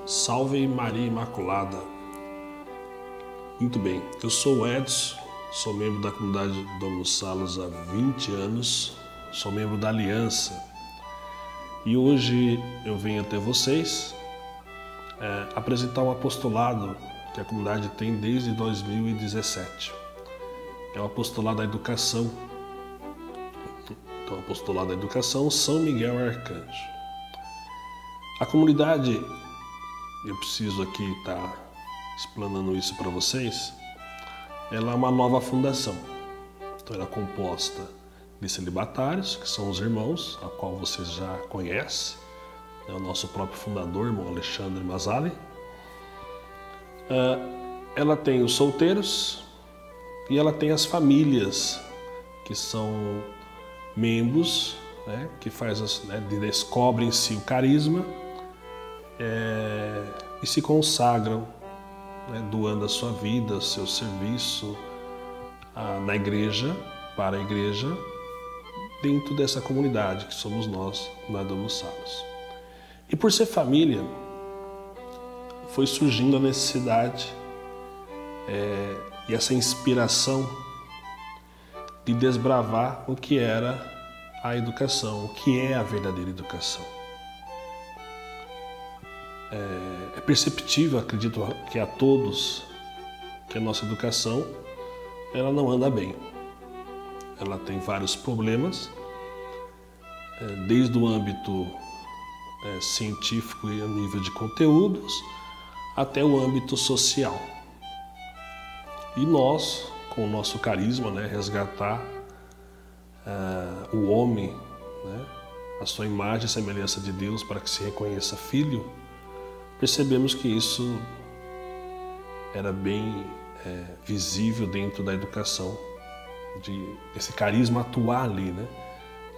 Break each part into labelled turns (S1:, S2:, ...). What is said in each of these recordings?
S1: Salve Maria Imaculada. Muito bem, eu sou o Edson, sou membro da comunidade Dominus Salus há 20 anos, sou membro da Aliança e hoje eu venho até vocês apresentar um apostolado que a comunidade tem desde 2017. É o apostolado da educação. Então, o apostolado da educação São Miguel Arcanjo. A comunidade, eu preciso aqui estar explanando isso para vocês, ela é uma nova fundação. Então ela é composta de celibatários, que são os irmãos, a qual vocês já conhecem, é o nosso próprio fundador, irmão Alexandre Mazzali. Ela tem os solteiros e ela tem as famílias, que são membros, que descobrem em si o carisma e se consagram, doando a sua vida, seu serviço na igreja, para a igreja, dentro dessa comunidade que somos nós, na Dominus Salus. E por ser família, foi surgindo a necessidade e essa inspiração de desbravar o que era a educação, o que é a verdadeira educação. É perceptível, acredito que a todos, que a nossa educação ela não anda bem. Ela tem vários problemas, desde o âmbito científico e a nível de conteúdos, até o âmbito social. E nós, com o nosso carisma, resgatar o homem, a sua imagem e semelhança de Deus, para que se reconheça filho, percebemos que isso era bem visível dentro da educação, esse carisma atuar ali,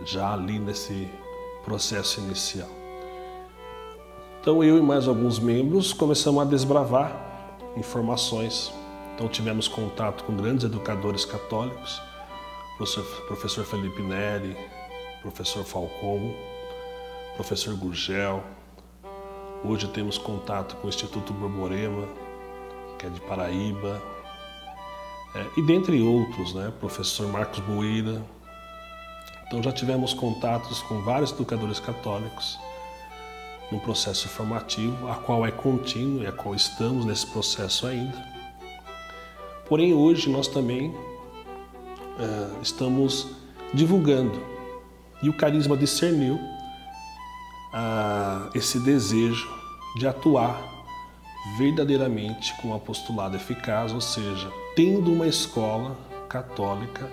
S1: já ali nesse processo inicial. Então eu e mais alguns membros começamos a desbravar informações. Então tivemos contato com grandes educadores católicos, professor Felipe Neri, professor Falcon, professor Gurgel. Hoje temos contato com o Instituto Borborema, que é de Paraíba, e dentre outros, professor Marcos Boeira. Então já tivemos contatos com vários educadores católicos num processo formativo, a qual é contínuo e a qual estamos nesse processo ainda. Porém hoje nós também estamos divulgando, e o carisma discerniu esse desejo de atuar verdadeiramente com um apostolado eficaz, ou seja, tendo uma escola católica,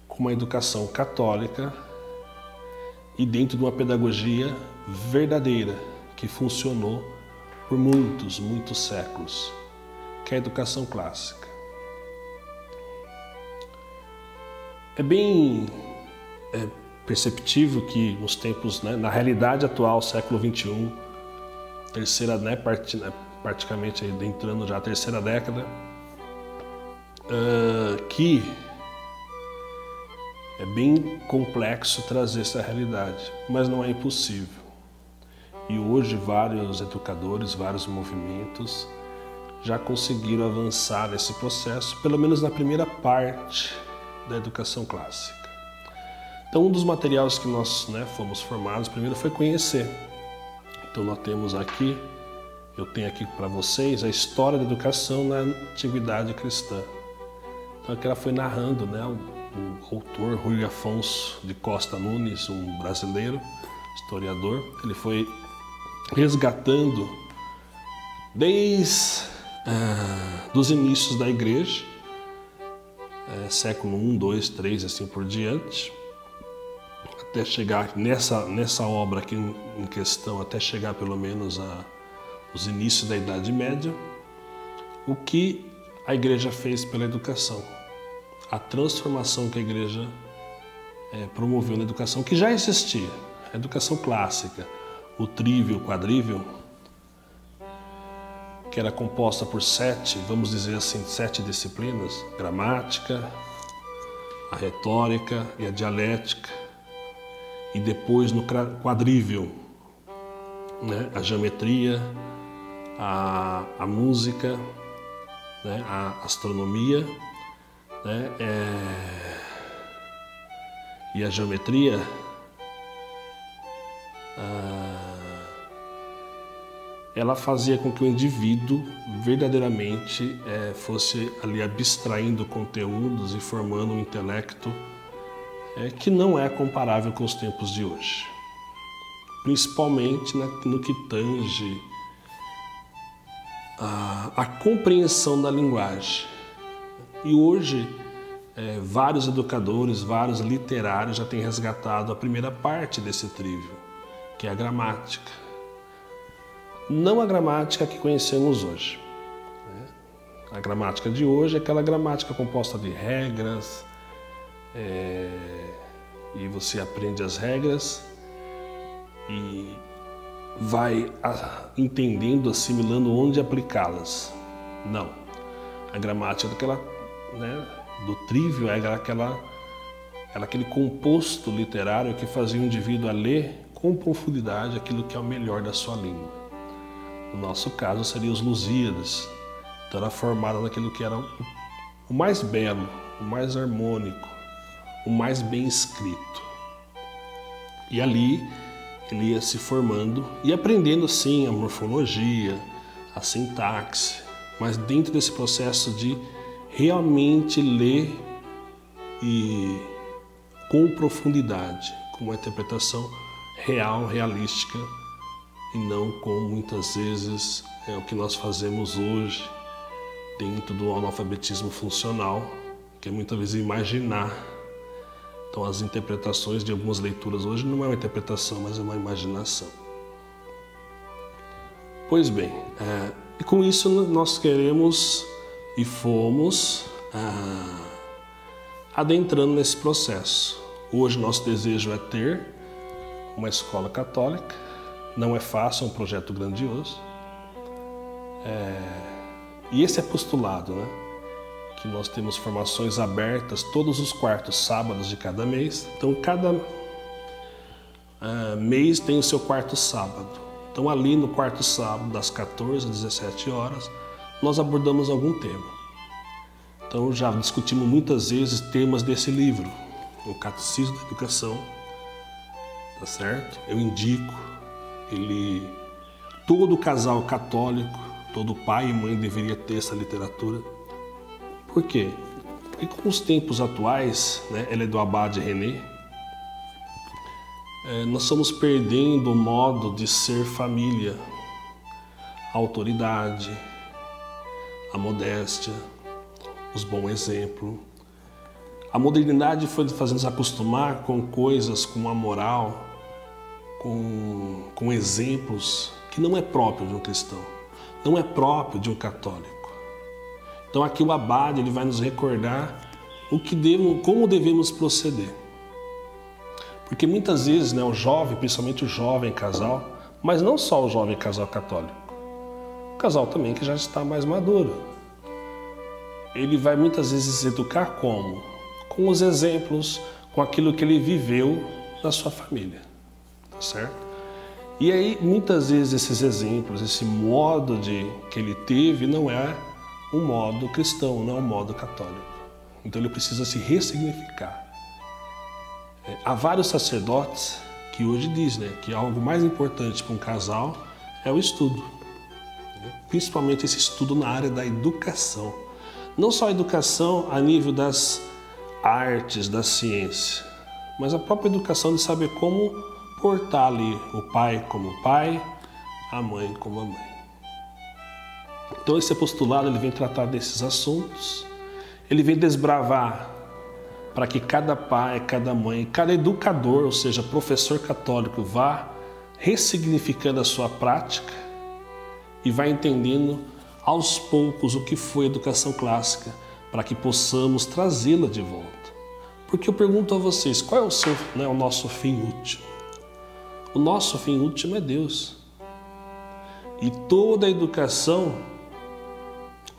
S1: com uma educação católica e dentro de uma pedagogia verdadeira que funcionou por muitos, muitos séculos, que é a educação clássica. É bem perceptível que nos tempos, na realidade atual, século XXI, praticamente entrando já a terceira década, que é bem complexo trazer essa realidade, mas não é impossível. E hoje vários educadores, vários movimentos já conseguiram avançar nesse processo, pelo menos na primeira parte da educação clássica. Então, um dos materiais que nós fomos formados primeiro foi conhecer. Então, nós temos aqui, eu tenho aqui para vocês a história da educação na antiguidade cristã. Então, aqui ela foi narrando, o autor Rui Afonso de Costa Nunes, um brasileiro, historiador. Ele foi resgatando desde dos inícios da igreja, século I, II, III, assim por diante, até chegar nessa obra aqui em questão, até chegar pelo menos aos inícios da Idade Média, o que a igreja fez pela educação, a transformação que a igreja promoveu na educação, que já existia, a educação clássica, o trívio, o quadrívio, que era composta por 7, vamos dizer assim, 7 disciplinas: gramática, a retórica e a dialética, e depois no quadrívio, a geometria, a música, né, a astronomia, né, e a geometria, ela fazia com que o indivíduo verdadeiramente fosse ali abstraindo conteúdos e formando um intelecto que não é comparável com os tempos de hoje, principalmente no que tange a compreensão da linguagem. E hoje vários educadores, vários literários já têm resgatado a primeira parte desse trívio, que é a gramática. Não a gramática que conhecemos hoje. A gramática de hoje é aquela gramática composta de regras, e você aprende as regras e vai entendendo, assimilando onde aplicá-las. Não. A gramática do trívio era aquele composto literário que fazia o indivíduo a ler com profundidade aquilo que é o melhor da sua língua. No nosso caso, seriam os Lusíadas. Então era formado naquilo que era o mais belo, o mais harmônico, o mais bem escrito. E ali ele ia se formando e aprendendo, sim, a morfologia, a sintaxe, mas dentro desse processo de realmente ler e com profundidade, com uma interpretação real, realística, e não como muitas vezes é o que nós fazemos hoje dentro do analfabetismo funcional, que é muitas vezes imaginar. Então as interpretações de algumas leituras hoje não é uma interpretação, mas é uma imaginação. Pois bem, e com isso nós queremos e fomos adentrando nesse processo. Hoje nosso desejo é ter uma escola católica. Não é fácil, é um projeto grandioso. E esse é postulado, né? Que nós temos formações abertas todos os quartos sábados de cada mês. Então, cada mês tem o seu quarto sábado. Então, ali no quarto sábado, das 14 às 17 horas, nós abordamos algum tema. Então, já discutimos muitas vezes temas desse livro, o Catecismo da Educação, tá certo? Eu indico, todo casal católico, todo pai e mãe deveria ter essa literatura. Por quê? Porque com os tempos atuais, né, ela é do Abade René, nós estamos perdendo o modo de ser família, a autoridade, a modéstia, os bons exemplos. A modernidade foi fazendo-nos acostumar com coisas, com a moral, com exemplos que não é próprio de um cristão, não é próprio de um católico. Então aqui o Abade ele vai nos recordar como devemos proceder. Porque muitas vezes, né, o jovem, principalmente o jovem casal, mas não só o jovem casal católico, o casal também que já está mais maduro, ele vai muitas vezes educar como? Com os exemplos, com aquilo que ele viveu na sua família, tá certo? E aí, muitas vezes esses exemplos, esse modo que ele teve não é um modo cristão, não é um modo católico. Então ele precisa se ressignificar. Há vários sacerdotes que hoje dizem, né, que algo mais importante para um casal é o estudo. Principalmente esse estudo na área da educação. Não só a educação a nível das artes, da ciência, mas a própria educação de saber como portar ali o pai como pai, a mãe como a mãe. Então esse postulado ele vem tratar desses assuntos, ele vem desbravar para que cada pai, cada mãe, cada educador, ou seja, professor católico, vá ressignificando a sua prática e vá entendendo aos poucos o que foi a educação clássica, para que possamos trazê-la de volta. Porque eu pergunto a vocês, qual é o nosso fim último? O nosso fim último é Deus. E toda a educação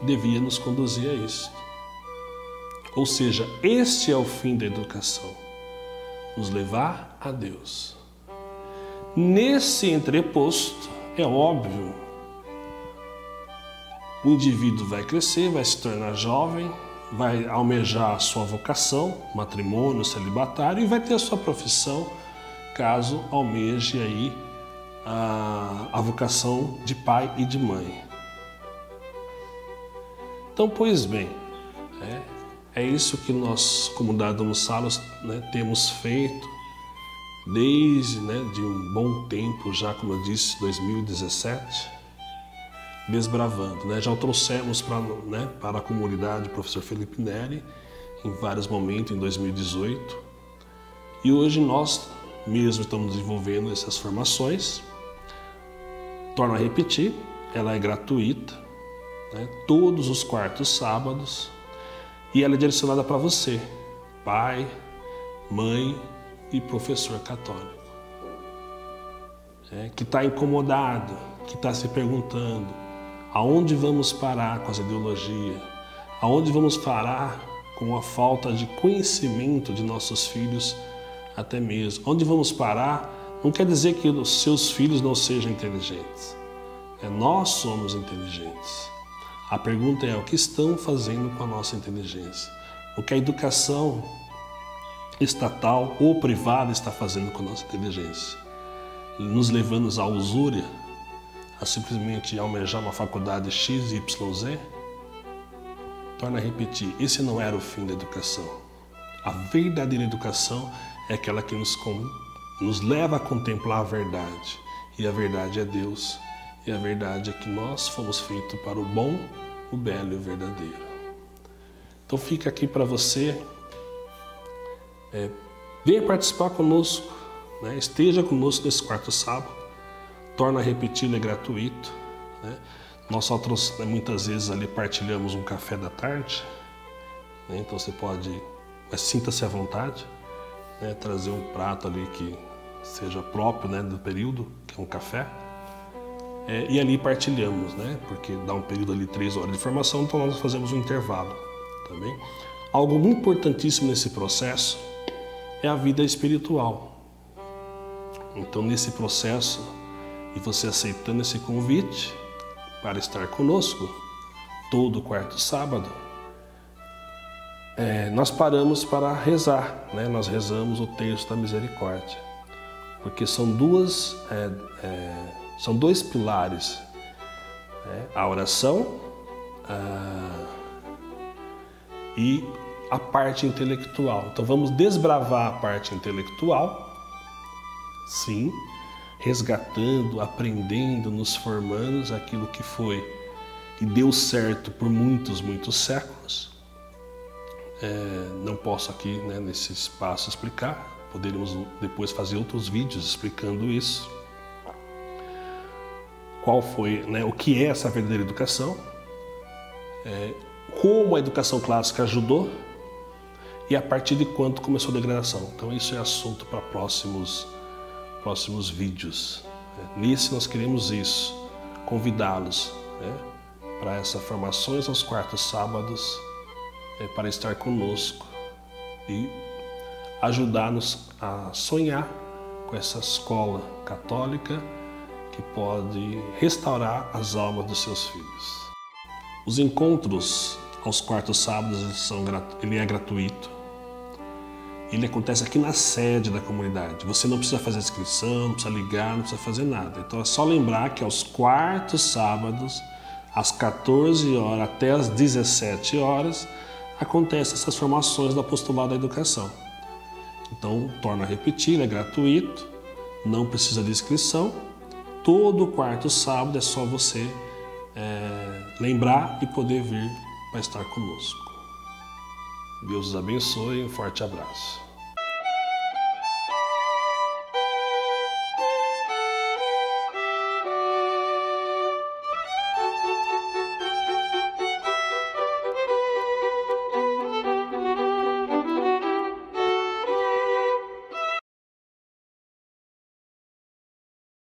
S1: devia nos conduzir a isso. Ou seja, este é o fim da educação, nos levar a Deus. Nesse entreposto, é óbvio, O indivíduo vai crescer, vai se tornar jovem, vai almejar a sua vocação, matrimônio, celibatário, e vai ter a sua profissão, caso almeje aí a vocação de pai e de mãe. Então, pois bem, é isso que nós, comunidade Domus Salus, temos feito desde de um bom tempo, já como eu disse, 2017, desbravando. Já o trouxemos para a comunidade o professor Felipe Neri em vários momentos, em 2018, e hoje nós mesmo estamos desenvolvendo essas formações. Torno a repetir, ela é gratuita, todos os quartos sábados, e ela é direcionada para você, pai, mãe e professor católico, que está incomodado, que está se perguntando aonde vamos parar com as ideologias, aonde vamos parar com a falta de conhecimento de nossos filhos, até mesmo. Onde vamos parar não quer dizer que os seus filhos não sejam inteligentes. Nós somos inteligentes. A pergunta é o que estão fazendo com a nossa inteligência? O que a educação estatal ou privada está fazendo com a nossa inteligência? Nos levando à usúria, a simplesmente almejar uma faculdade X, Y, Z? Torno a repetir, esse não era o fim da educação. A verdadeira educação é aquela que nos leva a contemplar a verdade. E a verdade é Deus. E a verdade é que nós fomos feitos para o bom, o belo e o verdadeiro. Então fica aqui para você. Venha participar conosco. Esteja conosco nesse quarto sábado. Torna a repetir, ele é gratuito. Nós só muitas vezes ali partilhamos um café da tarde. Então você pode, mas sinta-se à vontade. Trazer um prato ali que seja próprio do período, que é um café, e ali partilhamos, porque dá um período ali 3 horas de formação, então nós fazemos um intervalo também. Algo muito importantíssimo nesse processo é a vida espiritual. Então nesse processo, e você aceitando esse convite para estar conosco todo quarto sábado, nós paramos para rezar, nós rezamos o terço da misericórdia, porque são dois pilares, a oração e a parte intelectual. Então vamos desbravar a parte intelectual, sim, resgatando, aprendendo, nos formando aquilo que foi e deu certo por muitos séculos. Não posso aqui nesse espaço explicar, poderíamos depois fazer outros vídeos explicando isso. Qual foi, o que é essa verdadeira educação, como a educação clássica ajudou e a partir de quando começou a degradação. Então isso é assunto para próximos vídeos. Nesse nós queremos isso, convidá-los para essas formações aos quartos sábados, para estar conosco e ajudar-nos a sonhar com essa escola católica que pode restaurar as almas dos seus filhos. Os encontros aos quartos sábados ele é gratuito. Ele acontece aqui na sede da comunidade. Você não precisa fazer inscrição, não precisa ligar, não precisa fazer nada. Então é só lembrar que aos quartos sábados, às 14 horas até às 17 horas, acontecem essas formações do apostolado da educação. Então, torno a repetir, é gratuito, não precisa de inscrição. Todo quarto sábado é só você lembrar e poder vir para estar conosco. Deus os abençoe e um forte abraço.